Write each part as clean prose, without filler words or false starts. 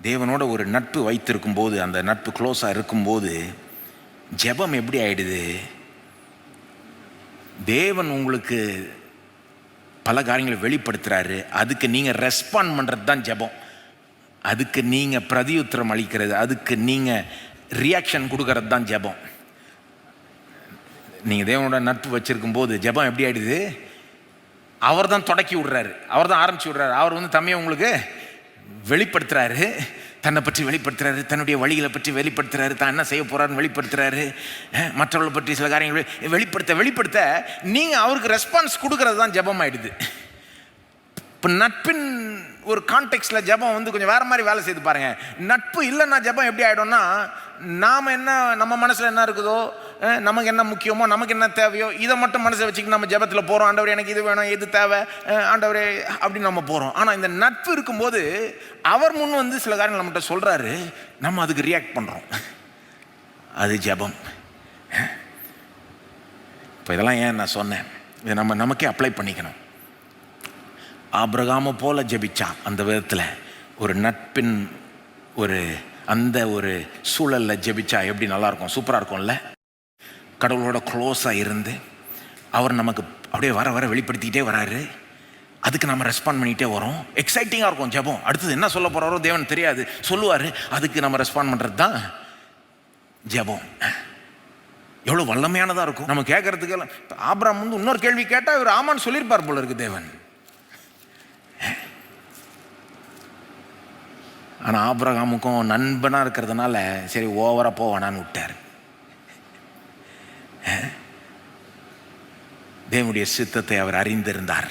தேவனோட ஒரு நட்பு வைத்திருக்கும் போது, அந்த நட்பு க்ளோஸாக இருக்கும்போது ஜெபம் எப்படி ஆயிடுது? தேவன் உங்களுக்கு பல காரியங்களை வெளிப்படுத்துகிறாரு, அதுக்கு நீங்கள் ரெஸ்பாண்ட் பண்ணுறது தான் ஜெபம். அதுக்கு நீங்கள் பிரதியுத்தரம் அளிக்கிறது, அதுக்கு நீங்கள் ரியாக்ஷன் கொடுக்கறது தான் ஜெபம். நீங்கள் தேவனோட நட்பு வச்சுருக்கும் போது ஜெபம் எப்படி ஆகிடுது? அவர் தான் தொடக்கி விடுறாரு, அவர் தான் ஆரம்பிச்சு விடுறாரு. அவர் வந்து தம்மையை உங்களுக்கு வெளிப்படுத்துகிறாரு, தன்னை பற்றி வெளிப்படுத்துகிறாரு, தன்னுடைய வழிகளை பற்றி வெளிப்படுத்துகிறாரு, தான் என்ன செய்ய போகிறாருன்னு வெளிப்படுத்துகிறாரு, மற்றவர்களை பற்றி சில காரியங்களை வெளிப்படுத்த நீங்கள் அவருக்கு ரெஸ்பான்ஸ் கொடுக்கறது தான் ஜெபம் ஆகிடுது. இப்போ நட்பின் ஒரு கான்டெக்ஸ்டில் ஜெபம் வந்து கொஞ்சம் வேறு மாதிரி வேலை செய்து பாருங்கள். நட்பு இல்லைன்னா ஜெபம் எப்படி ஆகிடும்னா, நாம் என்ன நம்ம மனசில் என்ன இருக்குதோ, நமக்கு என்ன முக்கியமோ, நமக்கு என்ன தேவையோ, இதை மட்டும் மனசை வச்சுக்கிட்டு நம்ம ஜெபத்தில் போகிறோம். ஆண்டவரே எனக்கு இது வேணும், எது தேவை ஆண்டவரே அப்படின்னு நம்ம போகிறோம். ஆனால் இந்த நட்பு இருக்கும்போது அவர் முன் வந்து சில காரியங்கள் நம்மகிட்ட சொல்கிறாரு, நம்ம அதுக்கு ரியாக்ட் பண்ணுறோம். அது ஜெபம். இப்போ இதெல்லாம் ஏன் நான் சொன்னேன், இதை நமக்கே அப்ளை பண்ணிக்கணும். ஆபிரகாமை போல ஜெபிச்சான். அந்த விதத்தில் ஒரு நட்பின் அந்த ஒரு சூழலில் ஜெபிச்சா எப்படி நல்லாயிருக்கும், சூப்பராக இருக்கும்ல. கடவுளோட க்ளோஸாக இருந்து அவர் நமக்கு அப்படியே வர வர வெளிப்படுத்திக்கிட்டே வராரு, அதுக்கு நம்ம ரெஸ்பாண்ட் பண்ணிகிட்டே வரோம். எக்ஸைட்டிங்காக இருக்கும் ஜெபம். அடுத்தது என்ன சொல்ல போகிறாரோ தேவன் தெரியாது, சொல்லுவார், அதுக்கு நம்ம ரெஸ்பாண்ட் பண்ணுறது தான் ஜெபம். எவ்வளோ வல்லமையானதாக இருக்கும் நம்ம கேட்கறதுக்கு. ஆபிரகாம் வந்து இன்னொரு கேள்வி கேட்டால் இவர் ஆமான்னு சொல்லியிருப்பார் போல இருக்கு தேவன். ஆனால் ஆபிரகாமுக்கும் நண்பனாக இருக்கிறதுனால சரி ஓவராக போவானான்னு விட்டார். தேவனுடைய சித்தத்தை அவர் அறிந்திருந்தார்,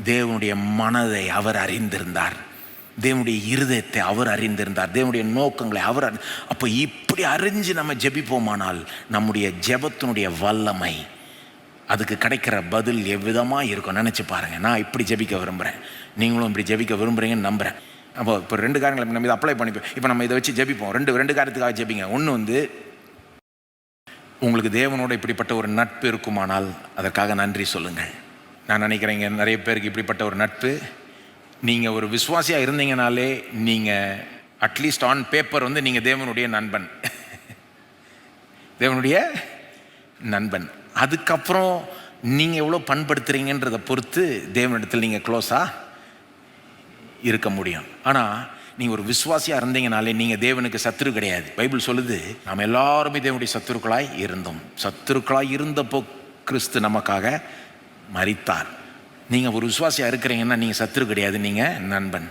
தேவனுடைய மனதை அவர் அறிந்திருந்தார், தேவனுடைய இருதயத்தை அவர் அறிந்திருந்தார், தேவனுடைய நோக்கங்களை அவர் அப்போ இப்படி அறிஞ்சு நம்ம ஜெபிப்போமானால் நம்முடைய ஜெபத்தினுடைய வல்லமை, அதுக்கு கிடைக்கிற பதில் எவ்விதமாக இருக்கும் நினச்சி பாருங்கள். நான் இப்படி ஜெபிக்க விரும்புகிறேன், நீங்களும் இப்படி ஜெபிக்க விரும்புகிறீங்கன்னு நம்புகிறேன். அப்போ இப்போ 2 காரியங்களை நம்ம இதை அப்ளை பண்ணிப்போம். இப்போ நம்ம இதை வச்சு ஜெபிப்போம். ரெண்டு காரியத்துக்காக ஜெபிங்க. ஒன்று வந்து உங்களுக்கு தேவனோட இப்படிப்பட்ட ஒரு நட்பு இருக்குமானால் அதற்காக நன்றி சொல்லுங்கள். நான் நினைக்கிறேங்க நிறைய பேருக்கு இப்படிப்பட்ட ஒரு நட்பு, நீங்கள் ஒரு விசுவாசியாக இருந்தீங்கனாலே நீங்கள் அட்லீஸ்ட் ஆன் பேப்பர் வந்து நீங்கள் தேவனுடைய நண்பன், தேவனுடைய நண்பன். அதுக்கப்புறம் நீங்கள் எவ்வளோ பண்படுத்துகிறீங்கன்றதை பொறுத்து தேவனிடத்தில் நீங்கள் க்ளோஸாக இருக்க முடியும். ஆனால் நீங்கள் ஒரு விசுவாசியாக இருந்தீங்கனாலே நீங்கள் தேவனுக்கு சத்துரு கிடையாது. பைபிள் சொல்லுது, நாம் எல்லாருமே தேவனுடைய சத்துருக்களாய் இருந்தோம். சத்துருக்களாய் இருந்தப்போ கிறிஸ்து நமக்காக மரித்தார். நீங்கள் ஒரு விசுவாசியாக இருக்கிறீங்கன்னா நீங்கள் சத்துரு கிடையாது, நீங்கள் நண்பன்.